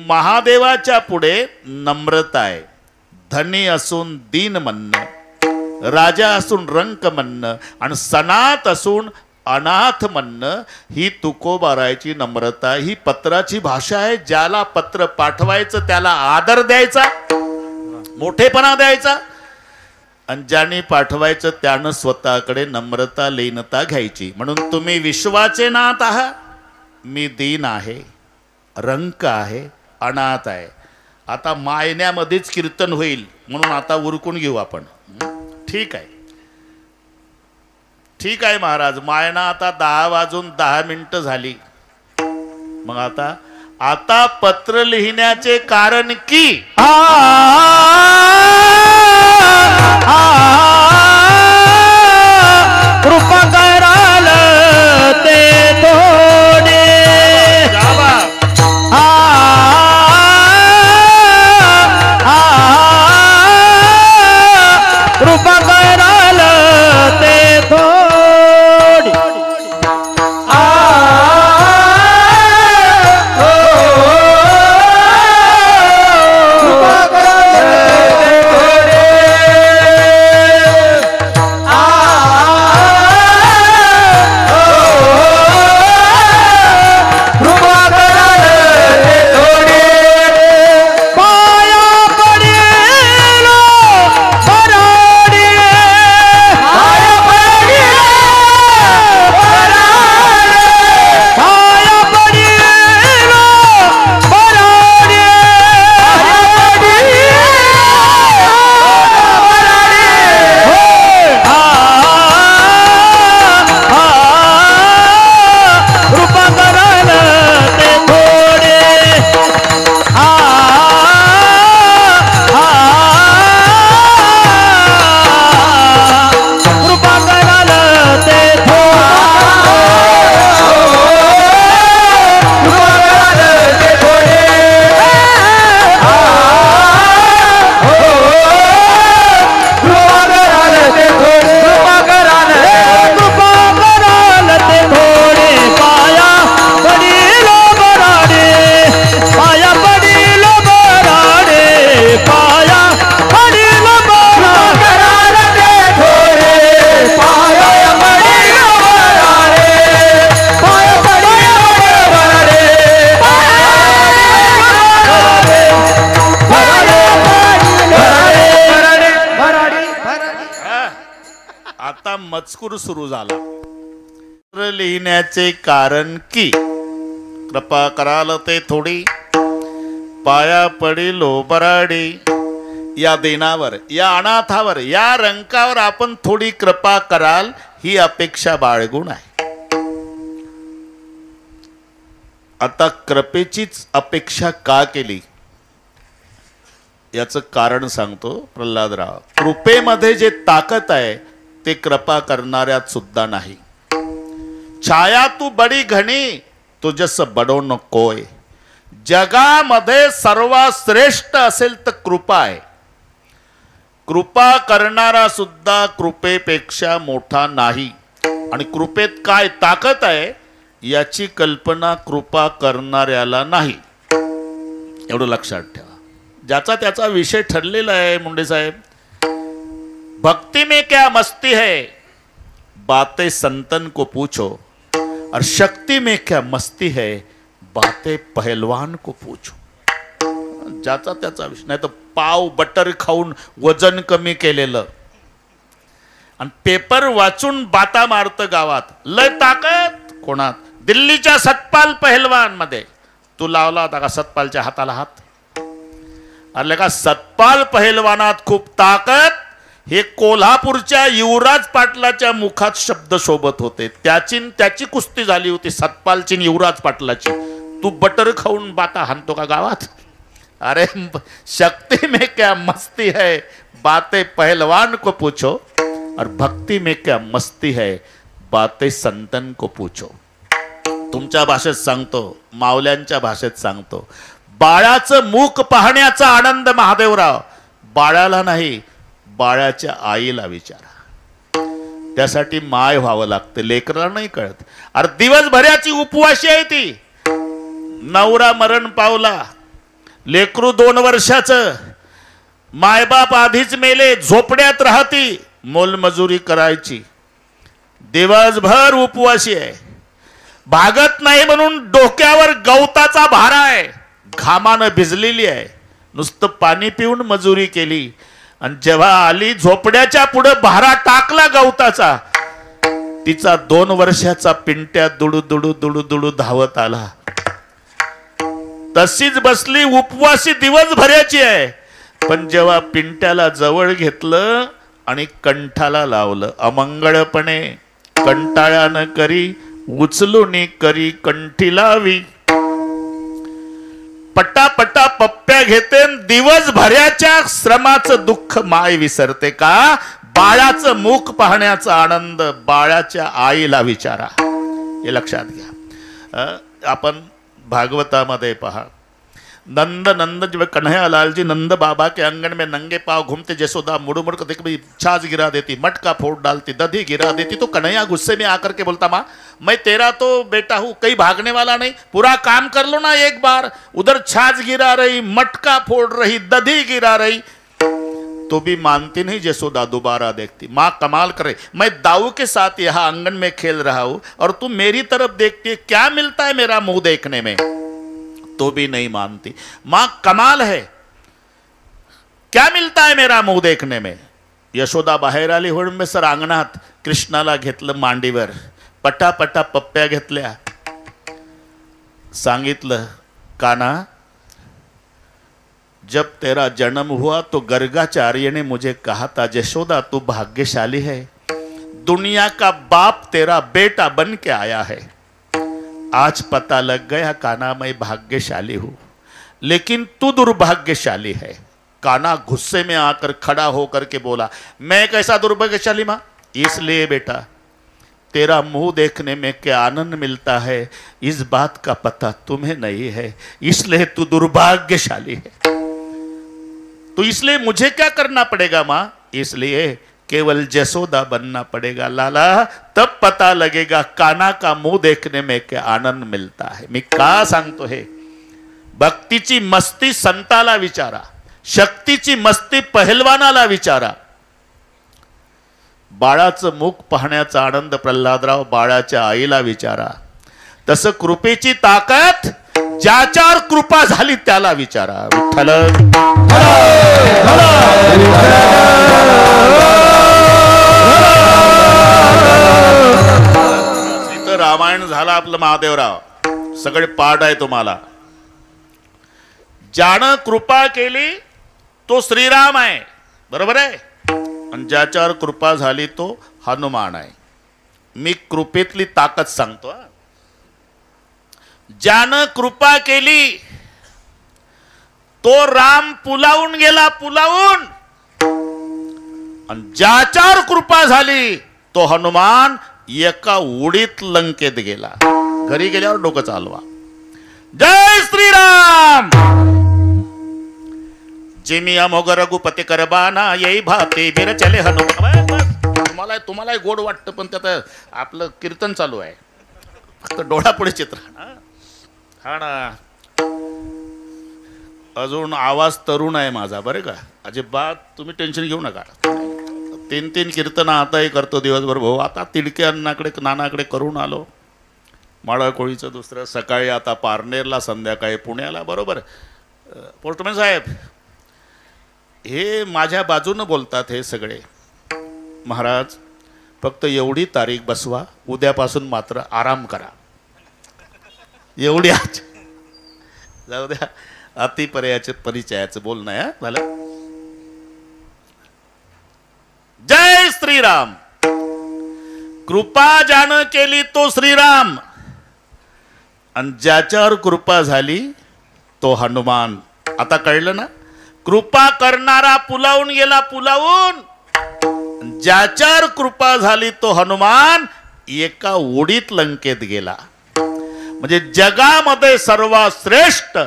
महादेवाच्या पुढे नम्रता आहे. धनी असून दीन म्हणणं, राजा असून रंक म्हणणं आणि सनात असून अनाथ म्हणणं ही तुकोबारायची नम्रता. ही पत्राची भाषा आहे. ज्याला पत्र पाठवायचं त्याला आदर द्यायचा, मोठेपणा द्यायचा, आणि ज्याने पाठवायचं त्यानं स्वतःकडे नम्रता लीनता घ्यायची. म्हणून तुम्ही विश्वाचे नाथ आहात, मी दीन आहे, रंक आहे, अनाथ आहे. आता मायण्यामध्येच कीर्तन होईल म्हणून आता उरकून घेऊ आपण. ठीक आहे, ठीक आहे महाराज. मायना आता 10:10 झाली. मग आता पत्र लिहिण्याचे कारण की कृपा कराल ते थोडे कृपा कराल ते थोडे मजकूर सुरू झाला. पत्र लिहिण्याचे कारण की कृपा कराल ते थोडी, पाया पडिलो बराडी. या देनावर, या अनाथावर, या रंकावर आपण थोडी कृपा कराल ही अपेक्षा बाळगून आहे. आता कृपेचीच अपेक्षा का केली याचं कारण सांगतो प्रल्हादराव. कृपेमध्ये जे ताकद आहे ते कृपा करणाऱ्यात सुद्धा नाही. छाया तू बडी घणी तुझस बडो नकोय. जगामध्ये सर्वात श्रेष्ठ असेल तर कृपा आहे. कृपा करणारा सुद्धा कृपेपेक्षा मोठा नाही. आणि कृपेत काय ताकद आहे याची कल्पना कृपा करणाऱ्याला नाही. एवढं लक्षात ठेवा. ज्याचा त्याचा विषय ठरलेला आहे मुंडे साहेब. भक्ति में क्या मस्ती है, बातें संतन को पूछो. और शक्ति में क्या मस्ती है, बातें पहलवान को पूछो. ज्याचा त्याचा विषय. नाही तर पाव बटर खाऊन वजन कमी केलेलं आणि पेपर वाचून बाता मारतं गावात. लय ताकद कोणात? दिल्लीच्या सतपाल पहलवान मध्ये. तू लावला होता का सतपालच्या हाताला हात? अरे का सतपाल पहलवानात खूप ताकद हे कोल्हापूरच्या युवराज पाटलाच्या मुखात शब्द शोभत होते. त्याची कुस्ती झाली होती सतपालची युवराज पाटलाची. तू बटर खाऊन बाता हाणतो का गावात? अरे शक्ति में क्या मस्ती है, बातें पहलवान को पूछो. और भक्ति में क्या मस्ती है, बातें संतन को पूछो. तुमच्या भाषेत सांगतो, मावल्यांच्या भाषेत सांगतो. बाळाचं मुख पाहण्याचा आनंद महादेवराव बाळाला नाही, बाळाच्या आईला विचारा. त्यासाठी माय व्हावं लागतं. लेकराला नाही कळत. अरे दिवसभराची उपवाशी आहे ती. नवरा मरण पावला, लेकरू 2 वर्षाचं, मायबाप आधीच मेले, झोपड्यात राहती, मोलमजुरी करायची, दिवसभर उपवासी आहे, भागत नाही म्हणून डोक्यावर गवताचा भारा आहे, घामानं भिजलेली आहे, नुसतं पाणी पिऊन मजुरी केली, आणि जेव्हा आली झोपड्याच्या पुढे भारा टाकला गवताचा, तिचा 2 वर्षाचा पिंट्या दुडू दुडू दुडू दुडू धावत आला, तशीच बसली, उपवासी दिवसभराची आहे, पण जेव्हा पिंट्याला जवळ घेतलं आणि कंठाला लावलं, अमंगळपणे कंटाळ्यानं करी, उचलून करी कंठी लावी, पटापटा पप्प्या घेते, दिवसभराच्या श्रमाचं दुःख माय विसरते का? बाळाचं मुख पाहण्याचा आनंद बाळाच्या आईला विचारा. हे लक्षात घ्या. आपण भागवतामध्ये पहा, नंद नंद जब कन्हैया लाल जी नंद बाबा के आंगन में नंगे पांव घूमते, जसोदा मुड़ मुड़ कर देख छाछ गिरा देती, मटका फोड़ डालती, दधी गिरा देती, तो कन्हैया गुस्से में आकर के बोलता, माँ मैं तेरा तो बेटा हूँ, कहीं भागने वाला नहीं, पूरा काम कर लो ना एक बार, उधर छाछ गिरा रही, मटका फोड़ रही, दधी गिरा रही, तो भी मानती नहीं जसोदा, दोबारा देखती. माँ कमाल करे, मैं दाऊ के साथ यहाँ आंगन में खेल रहा हूँ और तू मेरी तरफ देखती है, क्या मिलता है मेरा मुंह देखने में? तो भी नहीं मानती. मां कमाल है, क्या मिलता है मेरा मुंह देखने में? यशोदा बाहेर आली, होळंबे सर अंगणात कृष्णाला घेतलं मांडीवर, पटापटा पप्प्या घेतल्या, सांगितलं, काना जब तेरा जन्म हुआ तो गर्गाचार्य ने मुझे कहा था, यशोदा तू भाग्यशाली है, दुनिया का बाप तेरा बेटा बन के आया है. आज पता लग गया काना मैं भाग्यशाली हूं, लेकिन तू दुर्भाग्यशाली है. काना गुस्से में आकर खड़ा होकर के बोला, मैं कैसा दुर्भाग्यशाली मां? इसलिए बेटा तेरा मुंह देखने में क्या आनंद मिलता है, इस बात का पता तुम्हें नहीं है, इसलिए तू दुर्भाग्यशाली है. तो इसलिए मुझे क्या करना पड़ेगा मां? इसलिए केवल जसोदा बनना पड़ेगा लाला, तब पता लगेगा काना का मुंह देखने में क्या आनंद मिलता है. मी का सांगतो हे? भक्तीची मस्ती संताला विचारा, शक्तीची मस्ती पहलवानाला विचारा. बाळाचं मुख पाहण्याचा आनंद प्रल्हादराव बाळाच्या आईला विचारा. तसं कृपेची ताकद ज्याच्यावर कृपा झाली त्याला विचारा. विठ्ठल रामायण झालं आपलं महादेवराव, सगळे पाठ आहे तुम्हाला. ज्यानं कृपा केली तो श्रीराम आहे, बरोबर आहे, आणि ज्याच्यावर कृपा झाली तो हनुमान आहे. मी कृपेतली ताकद सांगतो. ज्यानं कृपा केली तो राम पुलावून गेला, पुलावून, आणि ज्याच्यावर कृपा झाली तो हनुमान एका उडीत लंकेत गेला. घरी गेल्यावर डोकं चालवा. जय श्रीराम. जिमी अमोघ रघुपती करबाना, येई भाते बिर चले हनुमान. तुम्हाला गोड वाटतं, पण त्यात आपलं कीर्तन चालू आहे, फक्त डोळापुढे चित्र. हा ना, अजून आवाज तरुण आहे माझा, बरे का, अजिबात तुम्ही टेन्शन घेऊ नका. 3 कीर्तन आताही करतो दिवसभर भाऊ. आता तिडके अण्णाकडे नानाकडे करून आलो, माळाकोळीचं दुसरं, सकाळी आता पारनेरला, संध्याकाळी पुण्याला, बरोबर. पोस्टमॅन साहेब हे माझ्या बाजूनं बोलतात हे सगळे. महाराज फक्त एवढी तारीख बसवा, उद्यापासून मात्र आराम करा, एवढी. जाऊ द्या, अतिपर्याचे परिचयाचं बोलणं आहे झालं. जय श्रीराम. कृपा ज्यानं केली तो श्रीराम, आणि ज्याच्यावर कृपा झाली तो हनुमान. आता कळलं ना? कृपा करणारा पुलावून गेला, पुलावून, ज्याच्यावर कृपा झाली तो हनुमान एका उडीत लंकेत गेला. म्हणजे जगामध्ये सर्वात श्रेष्ठ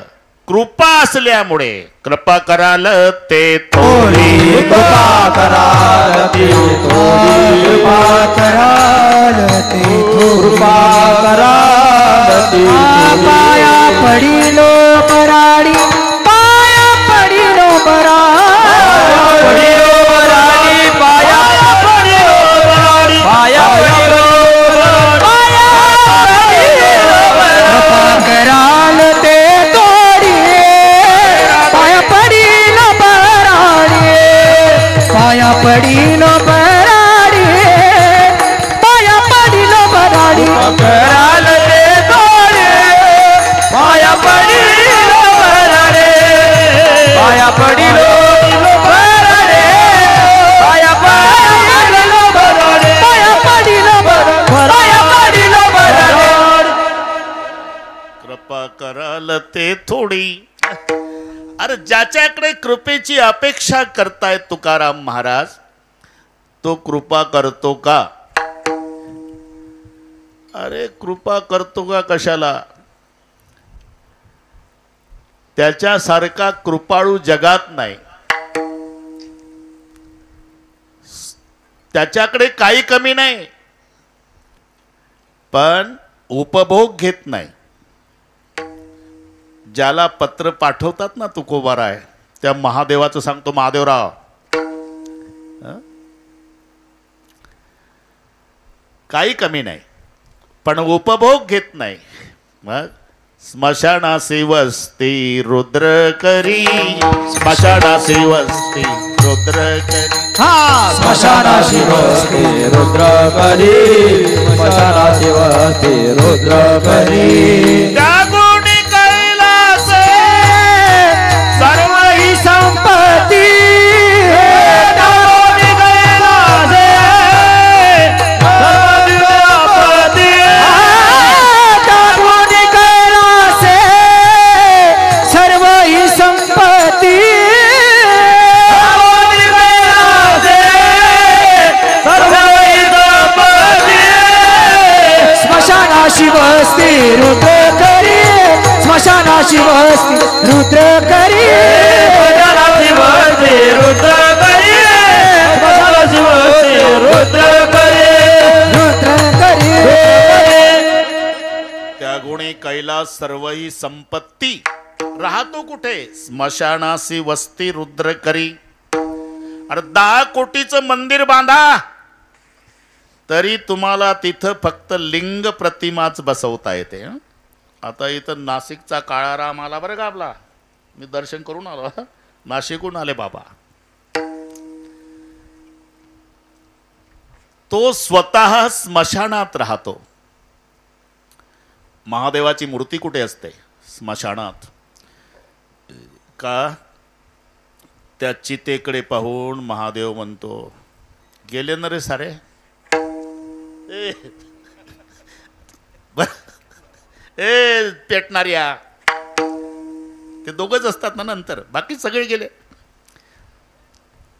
कृपा असल्यामुळे कृपा कराल ते थोडी, कृपा कराल ते थोडी, कृपा कराल ते कृपा कराल ते पाया पडिलो कराडी. अरे ज्याच्याकडे कृपेची अपेक्षा करतायत तुकाराम महाराज, तो कृपा करतो का? अरे कृपा करतो का कशाला? त्याच्यासारखा कृपाळू जगात नाही. त्याच्याकडे काही कमी नाही, पण उपभोग घेत नाही. ज्याला पत्र पाठवतात ना तुकोबाराय, त्या महादेवाचं सांगतो, महादेवराव काही कमी नाही, पण उपभोग घेत नाही. मग स्मशानासी वस्ती रुद्र करी, स्मशानासी वस्ती रुद्र करी, स्मशानाशी वस्ती रुद्र करी, स्मशानाशी वस्ती रुद्र करी. त्या गुणी कैलास सर्व ही संपत्ती, त्या गुणी कैलास सर्व ही संपत्ती, स्मशानाशी वस्ती रुद्र करी, स्मशानाशी वस्ती रुद्र करी, स्मशानाशी वस्ती रुद्र करी, स्मशानाशी वस्ती रुद्र करी, रुद्र करी. त्या गुणी कैलास सर्व ही संपत्ती राहतो कुठे? स्मशानासी वस्ती रुद्र करी. अरे 10 कोटीचं मंदिर बांधा, तरी तुम्हाला तिथं फक्त लिंग प्रतिमाच बसवता येते. आता इथं नाशिकचा काळाराम आला बरं का आपला, मी दर्शन करून आलो, नाशिकहून आले बाबा. तो स्वतः स्मशानात राहतो. महादेवाची मूर्ती कुठे असते? स्मशानात. का? त्या चितेकडे पाहून महादेव म्हणतो, गेले ना रे सारे. ए पेटणाऱ्या, ते दोघच असतात ना नंतर, बाकी सगळे गेले.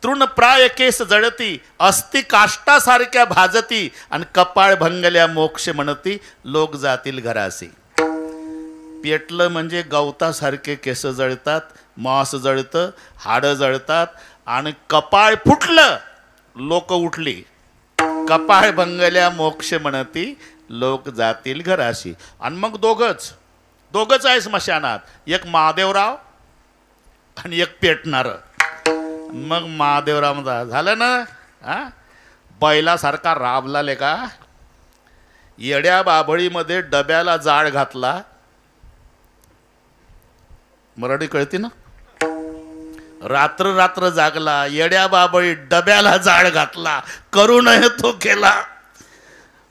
तृणप्राय केस जळती, अस्ति काष्टासारख्या भाजती, आणि कपाळ भंगल्या मोक्ष म्हणती, लोक जातील घरासी. पेटलं म्हणजे गवतासारखे केस जळतात, मांस जळतं, हाडं जळतात, आणि कपाळ फुटलं, लोक उठली. कपाळ भंगल्या मोक्ष म्हणती, लोक जातील घराशी. आणि मग दोघच आहे स्मशानात, एक महादेवराव आणि एक पेटणार. मग महादेवराव म्हणता, झालं ना, बैलासारखा राबला लेका, येड्या बाभळीमध्ये डब्याला जाळ घातला. मराठी कळती ना? रात्र रात्र जागला, येड्या बाबळी डब्याला जाळ घातला, करू नये तो केला.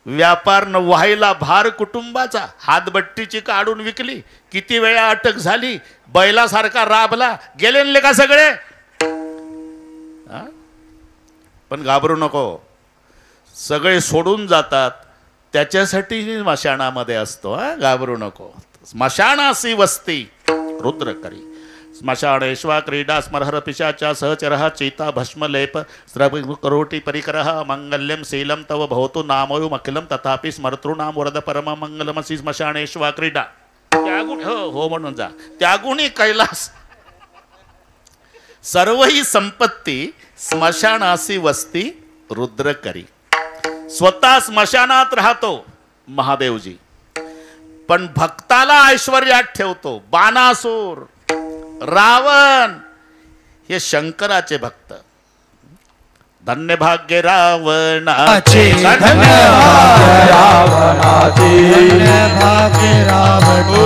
व्यापार न व्हायला भार कुटुंबाचा, हातबट्टीची काढून विकली, किती वेळा अटक झाली, बैलासारखा राबला, गेले का सगळे. पण घाबरू नको, सगळे सोडून जातात, त्याच्यासाठी स्मशानामध्ये असतो. घाबरू नको. स्मशानासी वस्ती रुद्र करी, स्मशानेश्वा क्रीडा स्मरहर पिशाचा सहचरः चीता भस्मलेप स्रवकरोटी परिकरः मंगल्यम शीलम तव भवतु नामोयम अखिलम तथापि स्मर्तॄणां वरद परम मंगलमसी स्मशानेश्वा क्रीडा. त्यागुणी हो म्हणून जा. त्यागुणी कैलास सर्व ही संपत्ती, स्मशानासी वस्ती रुद्र करी. स्वतः स्मशानात राहतो महादेवजी, पण भक्ताला ऐश्वर्यात ठेवतो. बाणासूर, रावण हे शंकराचे भक्त. धन्य भाग्य रावणाचे, धन्य भाग्य रावणाचे, धन्य भाग्य रावणाचे,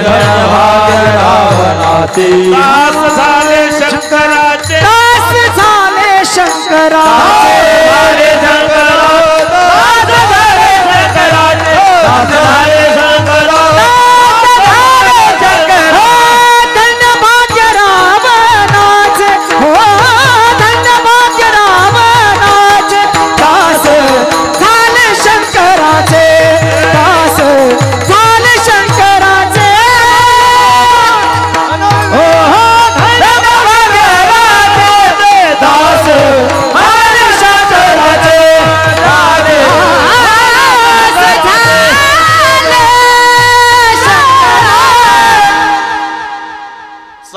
धन्य भाग्य रावणाचे. दास झाले शंकराचे, दास झाले शंकराचे, झाले शंकराचे, दास झाले शंकराचे, दास झाले शंकराचे. धन्य भाग्य रावणाचे, हो धन्य भाग्य रावणाचे. दास झाले शंकराचे, दास झाले शंकराचे, हो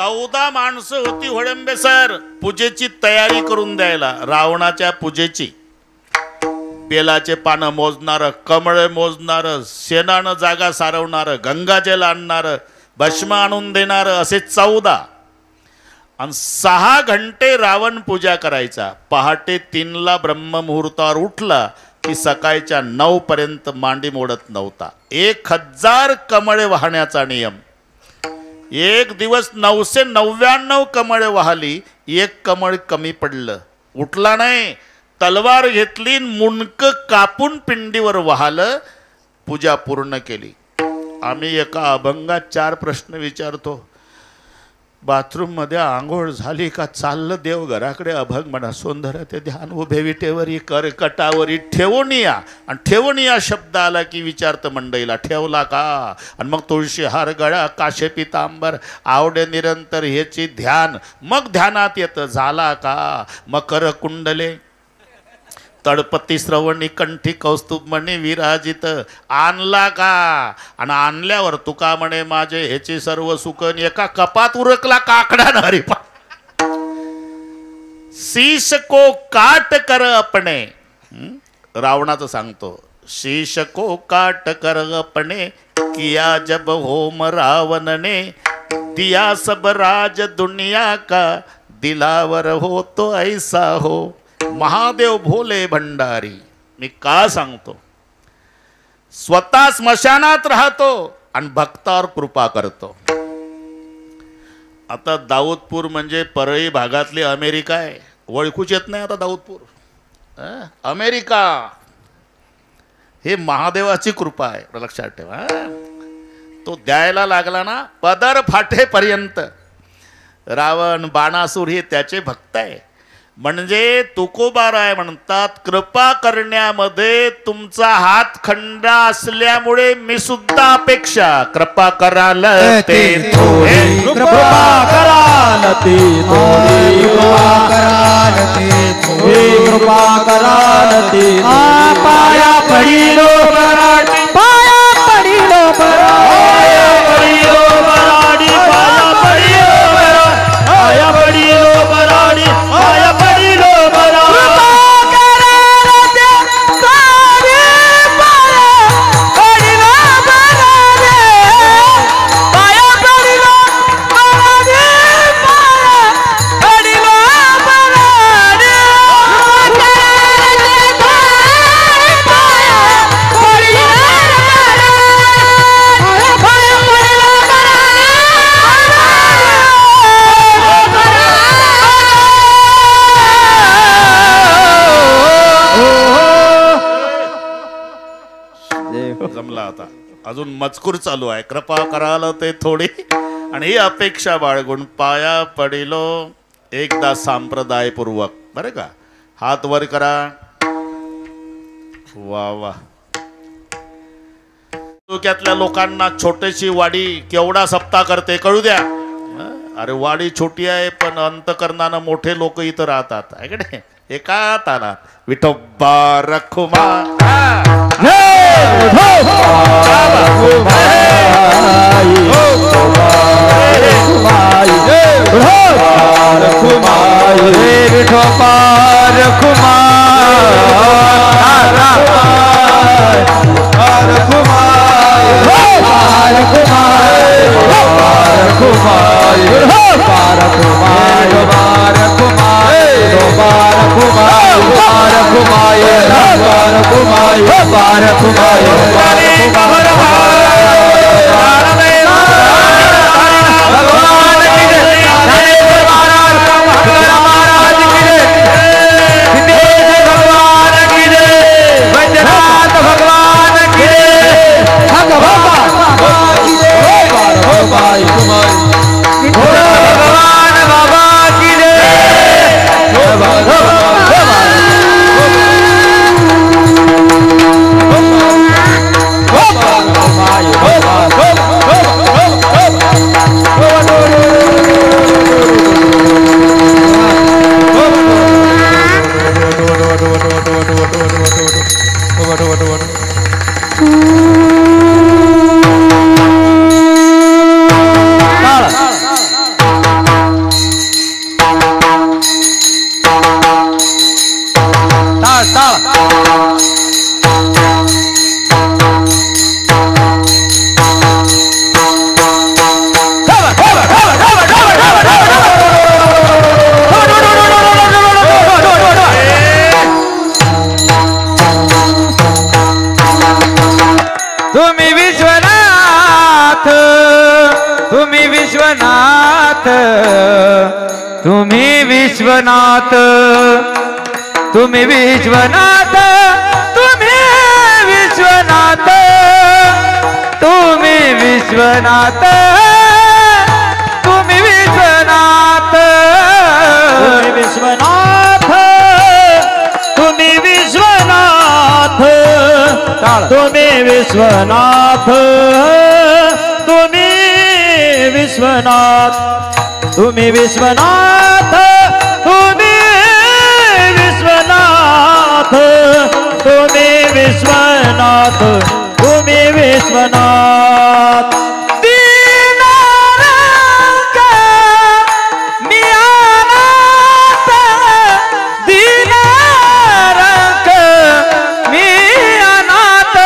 14 माणसं होती होळंबे सर पूजेची तयारी करून द्यायला, रावणाच्या पूजेची. बेलाचे पानं मोजणार, कमळ मोजणार, शेणानं जागा सारवणार, गंगाजल आणणार, भस्म आणून देणार, असे 14. आणि 6 घंटे रावण पूजा करायचा. पहाटे 3ला ब्रह्ममुहूर्तावर उठला की सकाळच्या 9 पर्यंत मांडी मोडत नव्हता. 1000 कमळे वाहण्याचा नियम. एक दिवस 999 कमळे वाहली, 1 कमळ कमी पडलं, उठला नाही. तलवार घेतली, मुंडक कापून पिंडीवर वाहलं, पूजा पूर्ण केली. आम्ही एका अभंगात 4 प्रश्न विचारतो. बाथरूम मध्ये आंघोळ झाली का चाललं देवघराकडे, अभंग म्हणा. सोंदर ते ध्यान उभे विटेवरी करकटावरी ठेवून या. आणि ठेवून या शब्द आला की विचारतं मंडईला, ठेवला का? आणि मग तुळशी हार गळा, काशे पितांबर, आवडे निरंतर ह्याची ध्यान. मग ध्यानात येतं, झाला का? मकर कुंडले तळपती श्रवणी कंठी कौस्तुभमणी विराजित, आणला का? आणि आणल्यावर तुका म्हणे माझे ह्याची सर्व सुकन, एका कपात उरकला काकड्यानं हरिपा. शीश को काट कर अपने, रावणाचं सांगतो, शीश को काट कर अपने किया जब होम रावण ने, दिया सब राज दुनिया का दिलावर हो तो ऐसा हो. महादेव भोले भंडारी. मी का सांगतो? स्वतः स्मशानात राहतो आणि भक्तावर कृपा करतो. आता दाऊदपूर म्हणजे परळी भागातली अमेरिका आहे. ओळखूच येत नाही आता दाऊदपूर, अमेरिका. हे महादेवाची कृपा आहे, लक्षात ठेवा. तो द्यायला लागला ना पदर फाटेपर्यंत. रावण बाणासूर हे त्याचे भक्त आहे. म्हणजे तुकोबाराय म्हणतात, कृपा करण्यामध्ये तुमचा हात खंडा असल्यामुळे मी सुद्धा अपेक्षा कृपा कराल ते थोडे, कृपा कराल ते थोडे, कृपा कराल ते थोडे, कृपा कराल ते पाया पडिलो बराडी, पाया पडिलो बराडी, पाया पडिलो बराडी, पाया पडिलो बराडी, पाया पडिलो बराडी. जमला. आता अजून मजकूर चालू आहे. कृपा कराल ते थोडी आणि ही अपेक्षा बाळगून पाया पडिलो. एकदा संप्रदायपूर्वक, बरं का, हात वर करा. वा वा. तालुक्यातल्या लोकांना छोटीशी वाडी केवढा सप्ताह करते कळू द्या. अरे वाडी छोटी आहे पण अंतकरणानं मोठे लोक इथं राहतात, आहे का नाही? एका तालात विठोबा रखुमा, भगवान तुम्ही विश्वनाथ, तुम्ही विश्वनाथ, तुम्ही विश्वनाथ, तुम्ही विश्वनाथ, तुम्ही विश्वनाथ, तुम्ही विश्वनाथ, तुम्ही विश्वनाथ, तुम्ही विश्वनाथ, तुम्ही विश्वनाथ, तुम्ही विश्वनाथ, तुम्ही विश्वनाथ, तुम्ही विश्वनाथ, तुम्ही विश्वनाथ. दीनानाथ मी अनाथ, दीनानाथ मी अनाथ,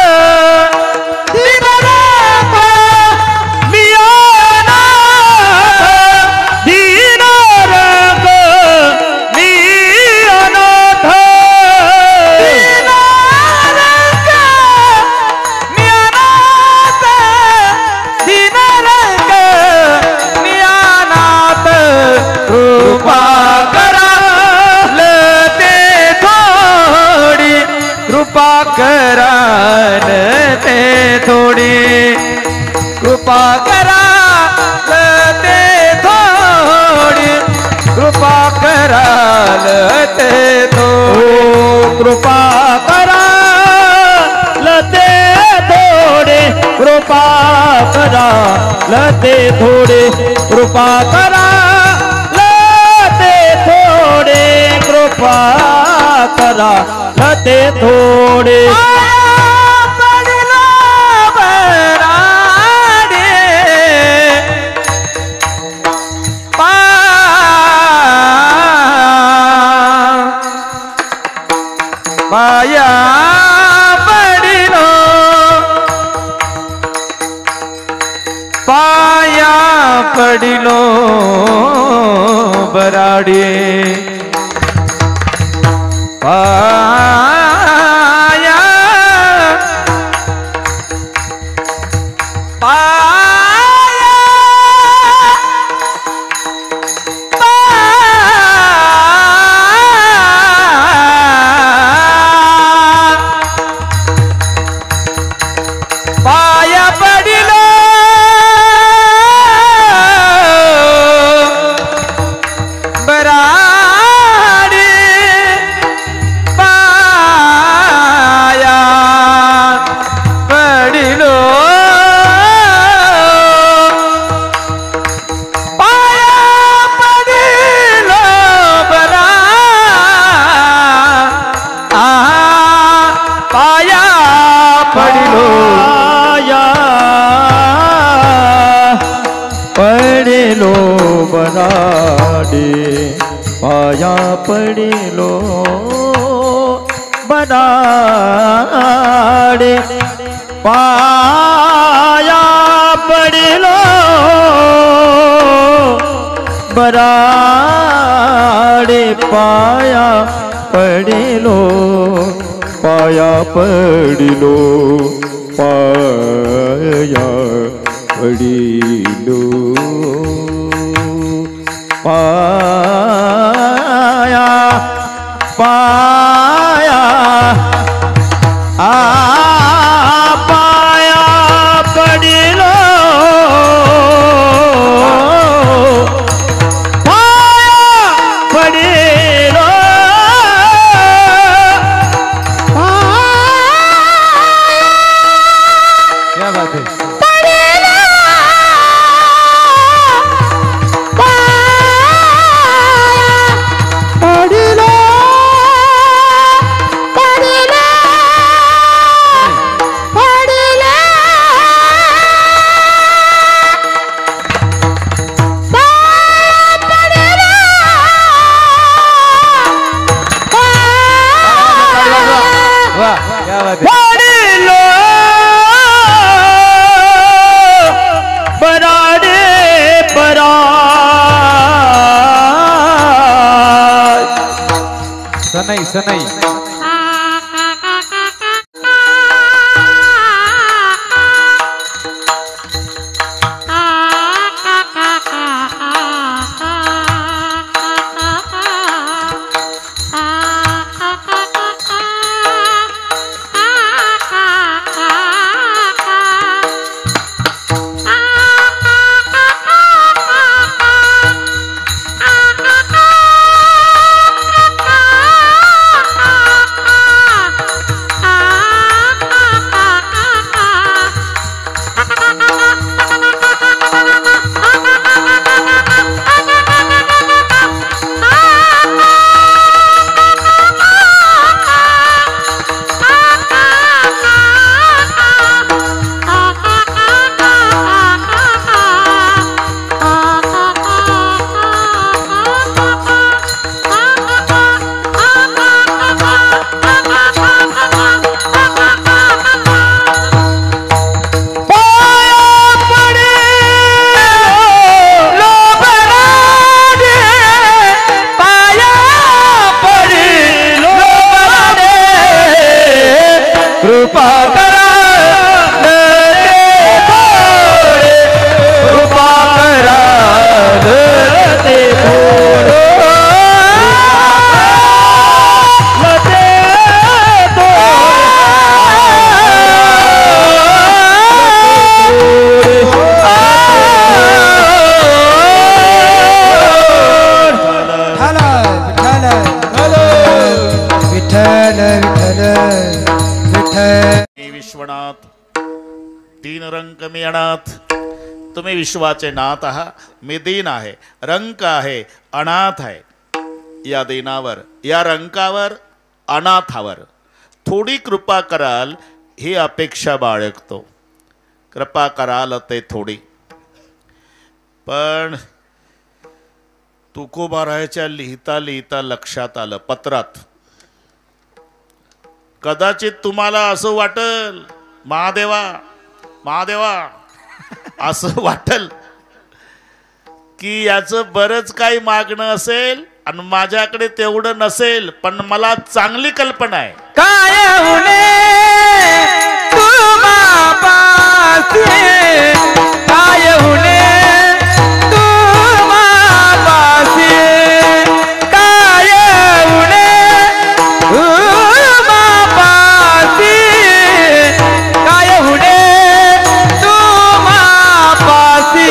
दीनानाथ मी अनाथ, दीनानाथ मी अनाथ, दीनानाथ मी अनाथ, दीनानाथ मी अनाथ. कृपा कराल ते थोडी, कृपा कराल ते थोडी, कृपा कराल ते थोडी, कृपा कराल ते थोडी, कृपा कराल ते थोडे, कृपा कराल ते थोडे, कृपा कराल ते थोडे, कृपा कराल ते थोडे. पाया पडिलो, पाया पडिलो बराडे, पाया पाया पाया पडिलो बराडे, पाया पडिलो, पाया पडिलो बरा, पाया पडिलो, पडिलो बराडे, पाया पडिलो बराडे, पाया पडिलो बराडे, पाया पडिलो, पाया पडिलो, पाया पडिलो, पाया पाया पाया पडिलो, पाया पडिलो, क्या बात है. पडिलो बराडे बरा, सनई सनई कृपा करा कृपा करा ते विश्वनाथ तीन रंक मी अनाथ. तुम्ही विश्वाचे नाथ आहात. मी दीन आहे, रंक आहे, अनाथ आहे. या दीनावर, या रंकावर, अनाथावर थोडी कृपा कराल ही अपेक्षा बाळगतो. कृपा कराल ते थोडी. पण तुकोबारायच्या लिहिता लिहिता लक्षात आलं पत्रात, कदाचित तुम्हाला असं वाटल महादेवा महादेवा असं वाटल की याचं बरंच काही मागणं असेल आणि माझ्याकडे तेवढं नसेल. पण मला चांगली कल्पना आहे. काय होणे तुम्हा पासी काय होणे तुम्हा पासी काय होणे तुम्हा पासी काय होणे तुम्हा पासी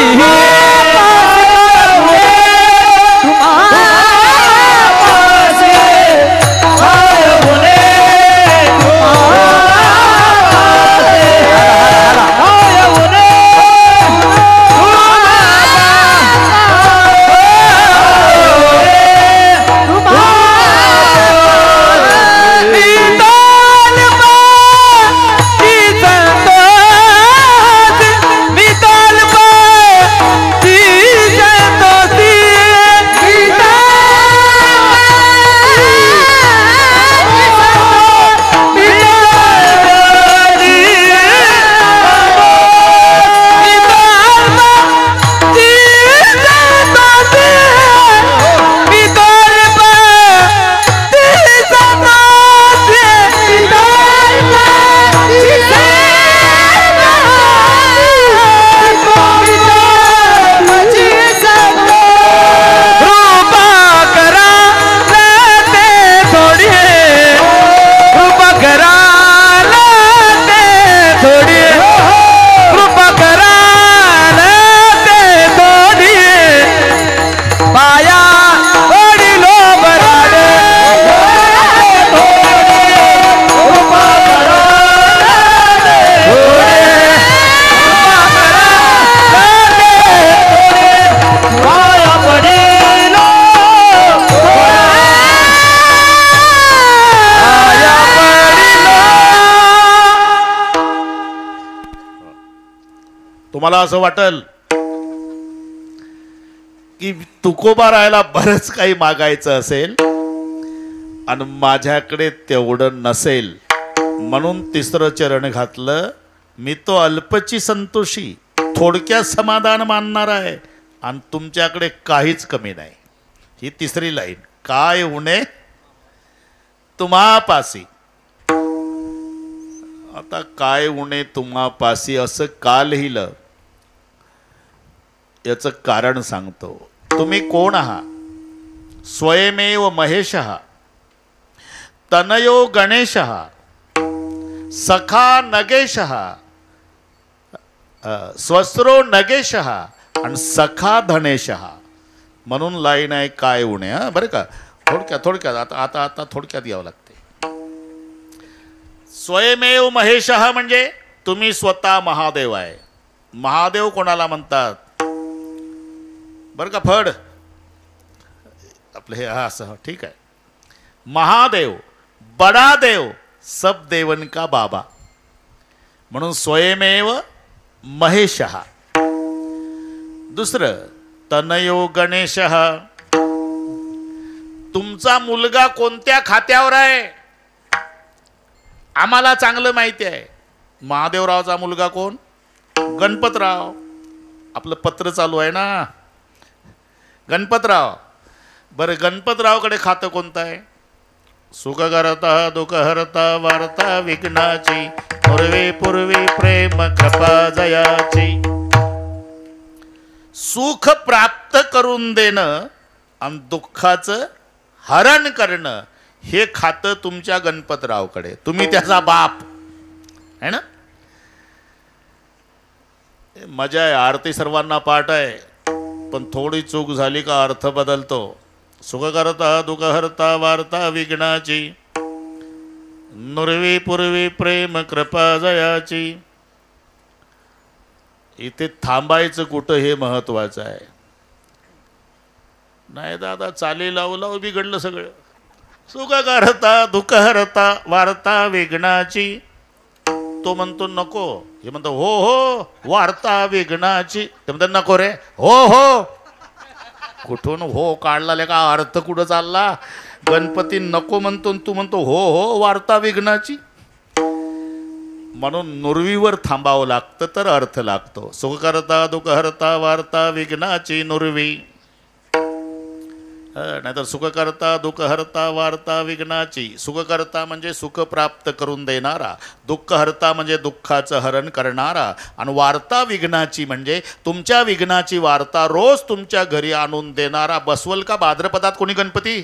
तुम्हाला असं वाटल की तुकोबा राहायला बरंच काही मागायचं असेल आणि माझ्याकडे तेवढं नसेल. म्हणून तिसरं चरण घातलं. मी तो अल्पची संतोषी, थोडक्यात समाधान मानणार आहे आणि तुमच्याकडे काहीच कमी नाही. ही तिसरी लाईन. काय उणे तुम्हापासी. आता काय उणे तुम्हापासी असं का लिहिलं याचं कारण सांगतो. तुम्ही कोण आहात? स्वयमेव महेशः तनयो गणेशः सखा नगेशः स्वस्रो नगेशः आणि सखा धनेशः. म्हणून लाईन आहे काय उणे. बरं का, थोडक्यात आता थोडक्यात यावं लागते. स्वयमेव महेशः म्हणजे तुम्ही स्वतः महादेव आहे. महादेव कोणाला म्हणतात बरं का? फड आपलं हे असं ठीक आहे. महादेव बडा देव सब देवन का बाबा. म्हणून स्वयमेव महेशः. दुसरं तनयो गणेशः. तुमचा मुलगा कोणत्या खात्यावर आहे आम्हाला चांगलं माहिती आहे. महादेवरावचा मुलगा कोण? गणपतराव. आपलं पत्र चालू आहे ना, गणपतराव. बरं, गणपतरावकडे खातं कोणतं आहे? सुख करता दुःख हरता वार्ता विघ्नाची पूर्वी पूर्वी प्रेम कृपा जयाची. सुख प्राप्त करून देणं आणि दुःखाचं हरण करणं हे खातं तुमच्या गणपतरावकडे. तुम्ही त्याचा बाप है ना. मजा आहे. आरती सर्वांना पाठ आहे, पण थोडी चूक झाली का अर्थ बदलतो. सुख करता दुःख हरता वार्ता विघ्नाची नुरवी पूर्वी प्रेम कृपा जयाची. इथे थांबायचं कुठं हे महत्वाचं आहे. नाही दादा चाली लावू लावू बिघडलं सगळं. सुख करता दुःख हरता वार्ता विघ्नाची. तो म्हणतो नको, हे म्हणतो हो हो वार्ता विघ्नाची. ते म्हणतात नको रे, हो हो. कुठून हो काढला का अर्थ कुठं चालला. गणपती नको म्हणतो, तू म्हणतो हो हो वार्ता विघ्नाची. म्हणून नुरवीवर थांबावं लागतं तर अर्थ लागतो. सुख करता दुःख हरता वार्ता विघ्नाची नुरवी. नाहीतर सुख करता दुःख हरता वार्ता विघ्नाची. सुख करता म्हणजे सुख प्राप्त करून देणारा, दुःख हरता म्हणजे दुःखाचं हरण करणारा, आणि वार्ता विघ्नाची म्हणजे तुमच्या विघ्नाची वार्ता रोज तुमच्या घरी आणून देणारा. बसवल का भाद्रपदात कोणी गणपती.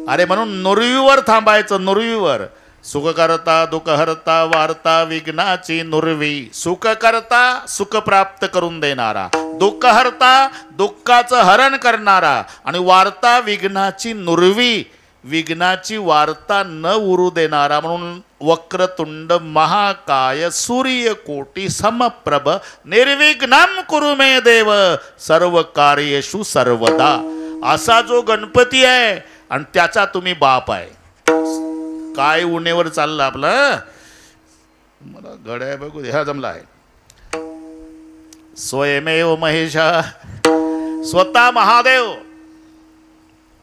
अरे म्हणून नुरवीवर थांबायचं. नुरवीवर सुख करता दुःख हरता वार्ता विघ्नाची नुरवी. सुख करता सुख प्राप्त करून देणारा, दुःख हरता दुःखाचं हरण करणारा, आणि वार्ता विघ्नाची नुरवी. विघ्नाची वार्ता न उरू देणारा. म्हणून वक्रतुंड महाकाय सूर्यकोटी समप्रभ निर्विघ्नं कुरु मे देव सर्व कार्येषु सर्वदा. असा जो गणपती आहे आणि त्याचा तुम्ही बाप आहे. काय उन्हेवर चाललं आपलं. मला गड्या बघू दे. हा जमला आहे. स्वयमेव महेशा स्वतः महादेव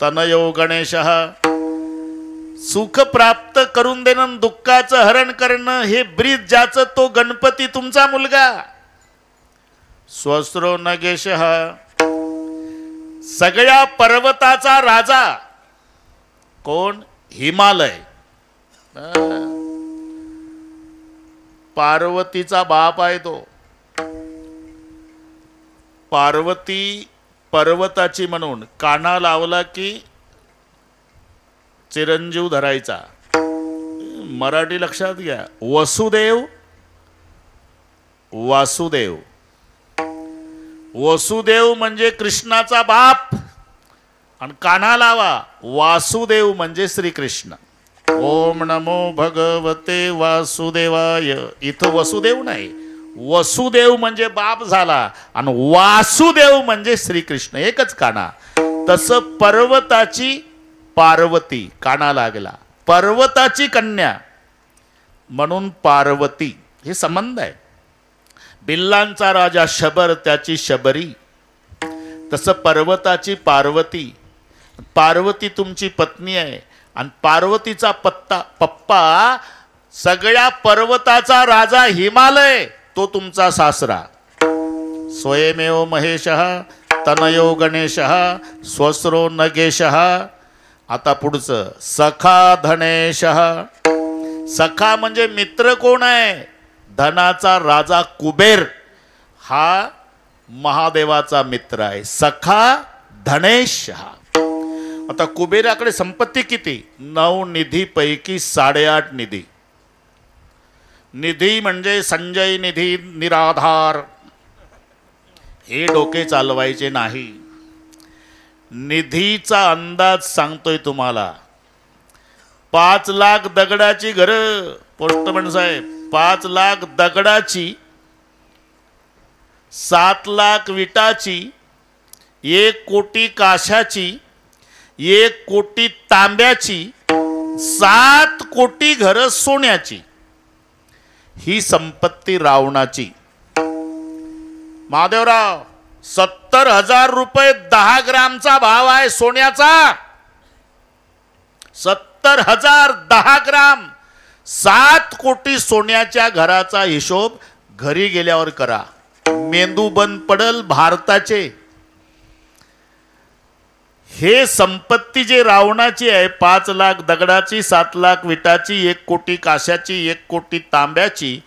तनयो गणेश. सुख प्राप्त करून देणं दुःखाचं हरण करणं हे ब्रीद ज्याचं तो गणपती तुमचा मुलगा. स्वस्रो नगेश सगळ्या पर्वताचा राजा कोण. हिमालय. पार्वतीचा बाप आहे तो. पार्वती पर्वताची म्हणून काना लावला की चिरंजीव धरायचा. मराठी लक्षात घ्या. वसुदेव वासुदेव. वसुदेव म्हणजे कृष्णाचा बाप आणि काना लावा वासुदेव म्हणजे श्रीकृष्ण. ओम नमो भगवते वासुदेवाय. इथं वसुदेव नाही, वसुदेव म्हणजे बाप झाला आणि वासुदेव म्हणजे श्रीकृष्ण. एकच काना. तसं पर्वताची पार्वती काना लागला. पर्वताची कन्या म्हणून पार्वती हे संबंध आहे. बिल्लांचा राजा शबर त्याची शबरी. तसं पर्वताची पार्वती. पार्वती तुमची पत्नी आहे आणि पार्वतीचा पप्पा सगळ्या पर्वताचा राजा हिमालय तो तुमचा सासरा. स्वयमेव महेश तनयो गणेश स्वस्रो नगेश. आता पुढचं सखा धनेश. सखा म्हणजे मित्र कोण आहे. धनाचा राजा कुबेर हा महादेवाचा मित्र आहे. सखा धनेश. आता कुबेराकडे संपत्ती किती. 9 निधीपैकी 8.5 निधी. निधी म्हणजे संजय निधी निराधार हे डोके चालवायचे नाही. निधीचा अंदाज सांगतोय तुम्हाला. 5 लाख दगडाची घरं. पोस्टमन साहेब 5 लाख दगडाची, 7 लाख विटाची, 1 कोटी काशाची, 1 कोटी तांब्याची, 7 कोटी घरं सोन्याची. ही संपत्ती रावणाची. महादेवराव 70,000 रुपये 10 ग्रामचा भाव आहे सोन्याचा. 70,000 10 ग्राम. 7 कोटी सोन्याच्या घराचा हिशोब घरी गेल्यावर करा. मेंदू बंद पडल भारताचे. हे संपत्ती जे रावणाची आहे, 5 लाख दगडाची, 7 लाख विटाची, 1 कोटी काश्याची, 1 कोटी तांब्याची,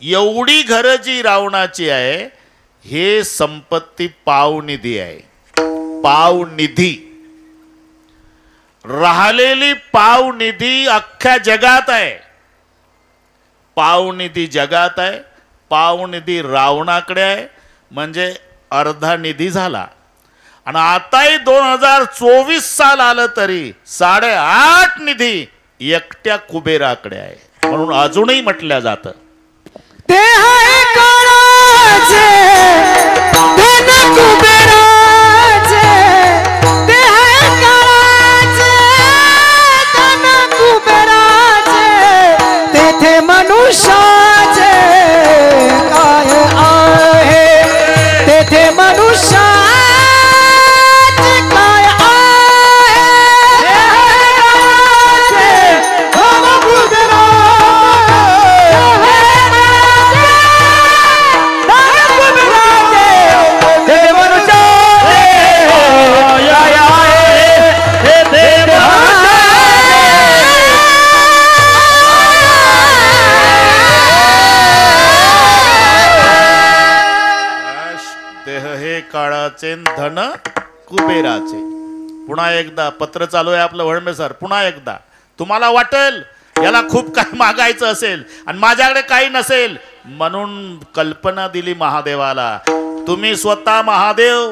एवढी घरं जी रावणाची आहे, हे संपत्ती पावनिधी आहे. पावनिधी, राहिलेली पावनिधी अख्ख्या जगात आहे. पावनिधी जगात आहे, पावनिधी रावणाकडे आहे, म्हणजे अर्धा निधी झाला. आणि आताही 2024 साल आलं तरी 8.5 निधी एकट्या कुबेराकडे आहे. म्हणून अजूनही म्हटलं जातं ते आहे काळाचे धन कुबेराचे, ते आहे काळाचे धन कुबेराचे, तेथे मनुष्याचे काय आहे, तेथे मनुष्याचे काय आहे. धन काळाचे धन कुबेराचे. पुन्हा एकदा पत्र चालू आहे आपलं वळमे सर. पुन्हा एकदा तुम्हाला वाटेल याला खूप काही मागायचं असेल आणि माझ्याकडे काही नसेल, म्हणून कल्पना दिली महादेवाला. तुम्ही स्वतः महादेव,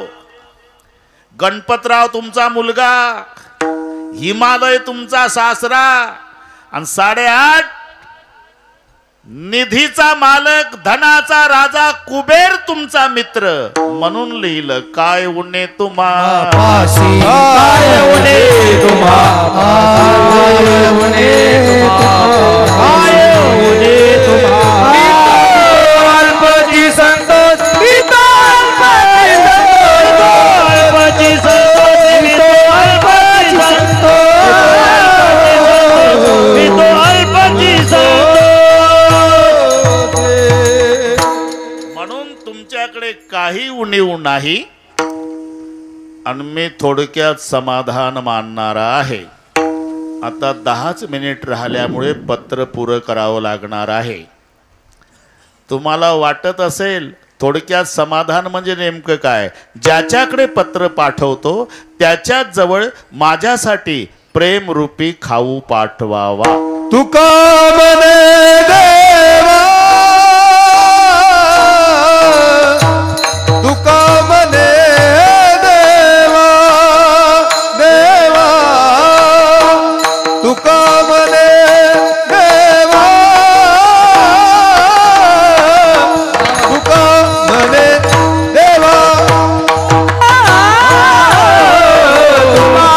गणपतराव तुमचा मुलगा, हिमालय तुमचा सासरा आणि 8.5 निधीचा मालक, धनाचा राजा कुबेर तुमचा मित्र. म्हणून लिहिलं काय उणे तुम्हा, काय उणे तुम्हा, काय उणे तुम्हा, अल्पची संतोष, अल्पची तुमच्याकडे काही उणीव नाही आणि मी थोडक्यात समाधान मानणारा आहे. आता 10च मिनिट राहिल्यामुळे पत्र पुरं करावं लागणार आहे. तुम्हाला वाटत असेल थोडक्यात समाधान म्हणजे नेमकं काय, ज्याच्याकडे पत्र पाठवतो त्याच्याच जवळ माझ्यासाठी प्रेमरूपी खाऊ पाठवावा. तुका मने देवा, तुका मने देवा, देवा तुका मने देवा, तुका मने देवा, तुका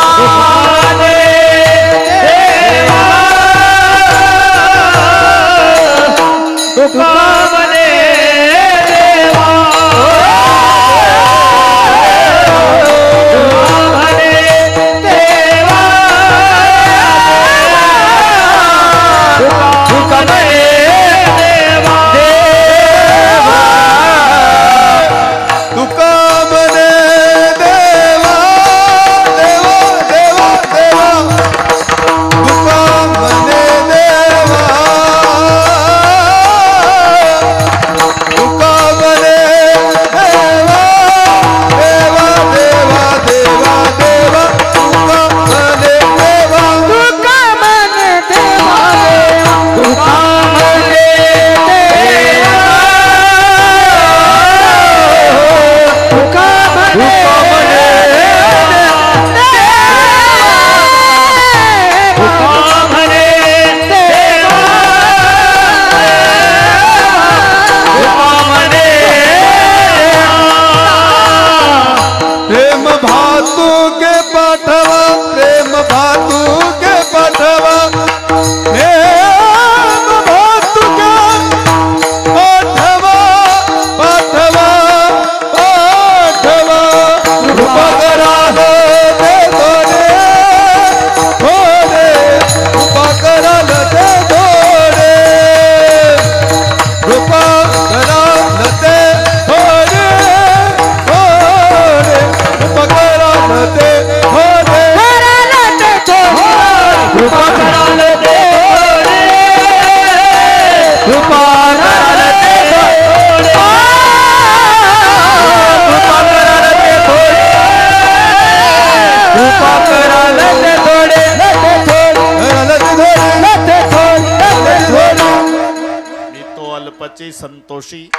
देवाचे संतोषी,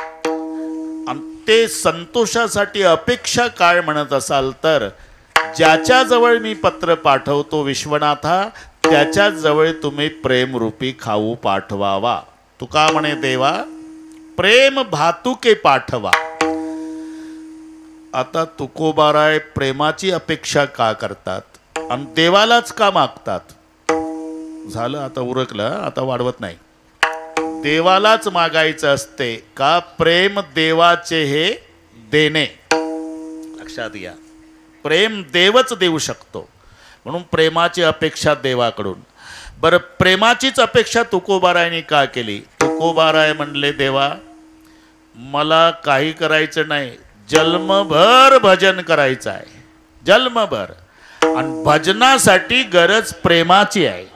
आणि ते संतोषासाठी अपेक्षा काय म्हणत असाल तर, ज्याच्याजवळ मी पत्र पाठवतो विश्वनाथा, त्याच्याजवळ तुम्ही प्रेमरूपी खाऊ पाठवावा. तुका म्हणे देवा प्रेम भातुके पाठवा. आता तुकोबाराय प्रेमाची अपेक्षा का करतात आणि देवालाच का मागतात? झालं, आता उरकलं, आता वाढवत नाही. देवालाच मागायचं असते का? प्रेम देवाचे हे देणे, लक्षात घ्या. प्रेम देवच देऊ शकतो, म्हणून प्रेमाची अपेक्षा देवाकडून. बरं, प्रेमाचीच अपेक्षा तुकोबारायने का केली? तुकोबाराय म्हणले देवा मला काही करायचं नाही, जन्मभर भजन करायचं आहे, जन्मभर. आणि भजनासाठी गरज प्रेमाची आहे.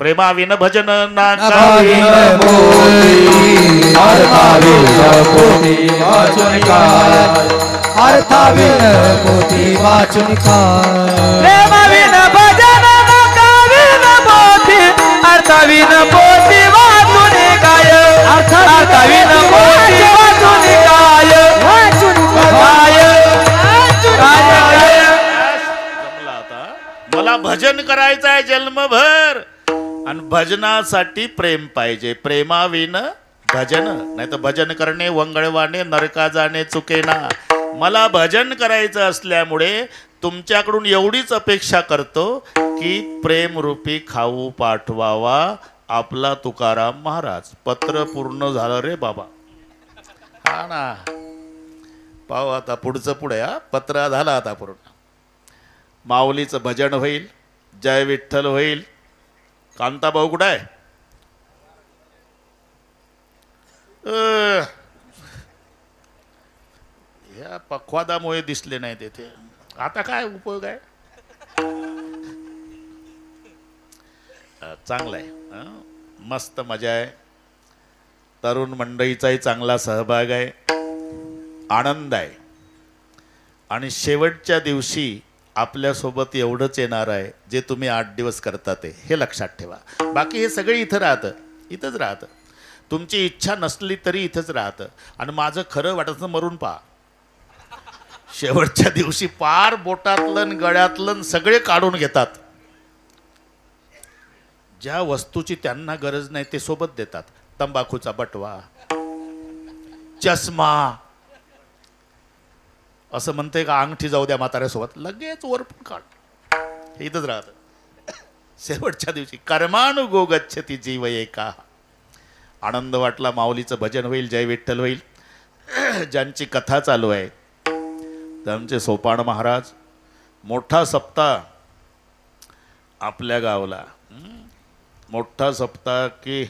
प्रेमाविन भजन ना अर्थाविन मोती वाचून प्रेमाविन भजन नकाविन मोती, अर्थाविन मोती वाचून काय, अर्थाविन मोती वाचून काय, जमला आता. मला भजन करायचं आहे जन्मभर, आणि भजनासाठी प्रेम पाहिजे. प्रेमाविन भजन, नाही तर भजन करणे वंगळवाने नरका जाणे चुकेना. मला भजन करायचं असल्यामुळे तुमच्याकडून एवढीच अपेक्षा करतो की प्रेमरूपी खाऊ पाठवावा आपला तुकाराम महाराज. पत्र पूर्ण झालं रे बाबा. हा ना, पाहू आता पुढचं पुढे. हा पत्र झालं आता पूर्ण. माऊलीचं भजन होईल, जय विठ्ठल होईल. कांता भाऊ कुठं आहे? या पखवादामुळे दिसले नाही तेथे. आता काय उपयोग आहे? चांगलं आहे, मस्त मजा आहे. तरुण मंडळीचाही चांगला सहभाग आहे, आनंद आहे. आणि शेवटच्या दिवशी आपल्यासोबत एवढंच येणार आहे जे तुम्ही 8 दिवस करता ते, हे लक्षात ठेवा. बाकी हे सगळे इथं राहतं, इथंच राहतं. तुमची इच्छा नसली तरी इथंच राहतं. आणि माझं खरं वाटतं मरून पहा. शेवटच्या दिवशी पार बोटातलं गळ्यातलं सगळे काढून घेतात. ज्या वस्तूची त्यांना गरज नाही ते सोबत देतात. तंबाखूचा बटवा, चष्मा, असं म्हणते का अंगठी जाऊ द्या म्हाताऱ्यासोबत, लगेच वर पण काढ. हे इथंच राहतं. शेवटच्या दिवशी कर्मानुगो गच्छति जीव एका. आनंद वाटला. माऊलीचं भजन होईल, जय विठ्ठल होईल. ज्यांची कथा चालू आहे त्यांचे सोपान महाराज, मोठा सप्ताह आपल्या गावला. मोठा सप्ताह की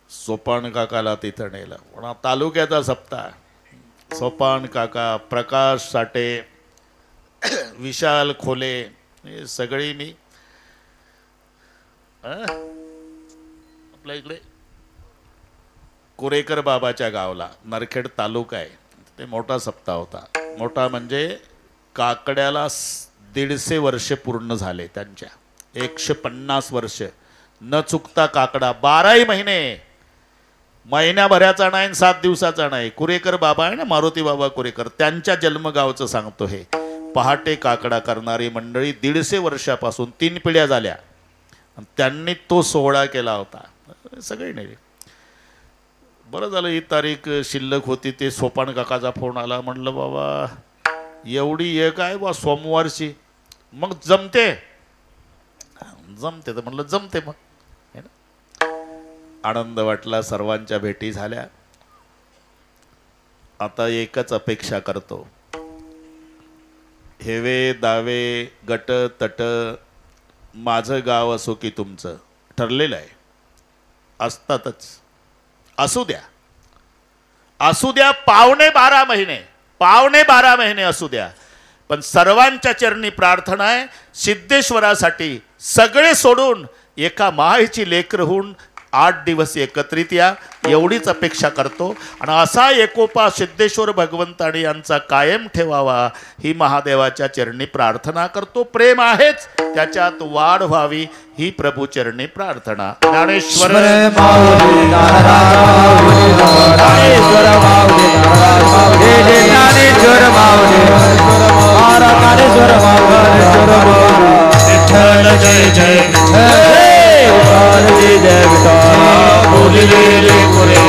सोपान काकाला तिथं नेलं. पण तालुक्याचा सप्ताह. सोपान काका, प्रकाश साठे, विशाल खोले, हे सगळी मी आपल्या इकडे कुरेकर बाबाच्या गावला, नरखेड तालुका आहे, ते मोठा सप्ताह होता. मोठा म्हणजे काकड्याला 150 वर्ष पूर्ण झाले त्यांच्या. 150 वर्ष न चुकता काकडा 12 महिने, महिन्याभराचा नाही, 7 दिवसाचा नाही. कुरेकर बाबा आहे ना, मारुती बाबा कुरेकर, त्यांच्या जन्मगावचं सांगतो हे. पहाटे काकडा करणारी मंडळी 150 वर्षापासून 3 पिढ्या झाल्या. त्यांनी तो सोहळा केला होता. सगळे नाही. बरं झालं ही तारीख शिल्लक होती. ते सोपान काकाचा फोन आला. म्हणलं बाबा एवढी एक आहे बा सोमवारची, मग जमते? जमते तर म्हणलं जमते. मग आनंद वाटला. सर्वांच्या भेटी झाल्या. आता एकच अपेक्षा करतो, हेवे दावे गट तट माझं गाव असो की तुमचं ठरलेलं आहे, असतातच. असू द्या, असू द्या. पावणे 12 महिने, पावणे 12 महिने असू द्या. पण सर्वांच्या चरणी प्रार्थना आहे, सिद्धेश्वरासाठी सगळे सोडून एका मायची लेकर होऊन 8 दिवस एकत्रित या एवढीच अपेक्षा करतो आणि असा एकोपा सिद्धेश्वर भगवंतानी यांचा कायम ठेवावा ही महादेवाच्या चरणी प्रार्थना करतो. प्रेम आहेच, त्याच्यात वाढ व्हावी ही प्रभू चरणी प्रार्थना. ज्ञानेश्वर माऊली ज्ञानेश्वर माऊली ज्ञानेश्वर माऊली विठ्ठल जय जय विठ्ठल जय जय विठ्ठल बोलिले रे पुरे